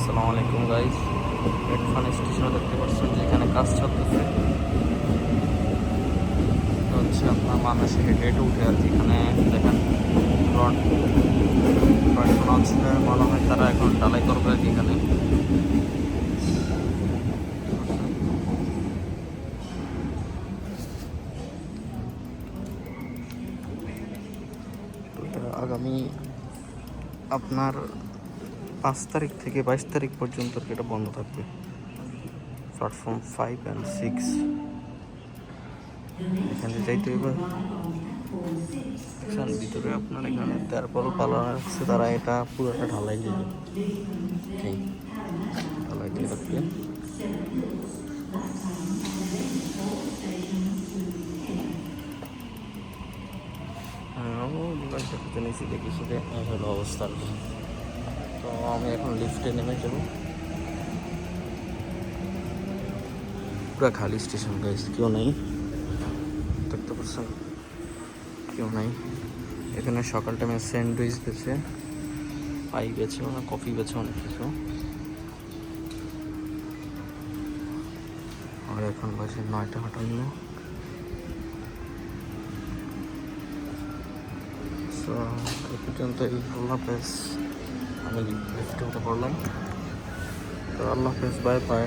আসসালামু আলাইকুম guys. Platform স্টেশনে দেখতে পাচ্ছেন যে এখানে কাজ চলতেছে। তো হচ্ছে আপনার মানুষ হেঁটে হেঁটে উঠে আর কি। এখানে দেখেন রড রডগুলো হচ্ছে মনে হয় তারা এখন ঢালাই করবে আর কি। এখানে আগামী আপনার 5 তারিখ থেকে 22 তারিখ পর্যন্ত এটা বন্ধ থাকবে। প্ল্যাটফর্ম 5 অ্যান্ড 6 এখানে যাইতে হবে। ভিতরে আপনার এখানে তারপরও পালা রাখছে তারা, এটা পুরোটা ঢালাই দিবে। ঢালাই দিয়ে রাখবে। নিয়েছি দেখি শুধু হলো অবস্থা। তো আমি এখন লিফটে নেমে যাব। পুরো খালি স্টেশন গাইস, কেউ নেই, দেখতে পাচ্ছেন কেউ নাই। এখানে সকাল টাইমে স্যান্ডউইচ বেছে, পাই বেছে, কফি বেছে, অনেক কিছু। আর এখন বাজে 9:58। সো এই পর্যন্ত আল্লাহ হাফেজ। আমি লিফটে উঠে পড়লাম। তো আল্লাহ হাফেজ, বাই বাই।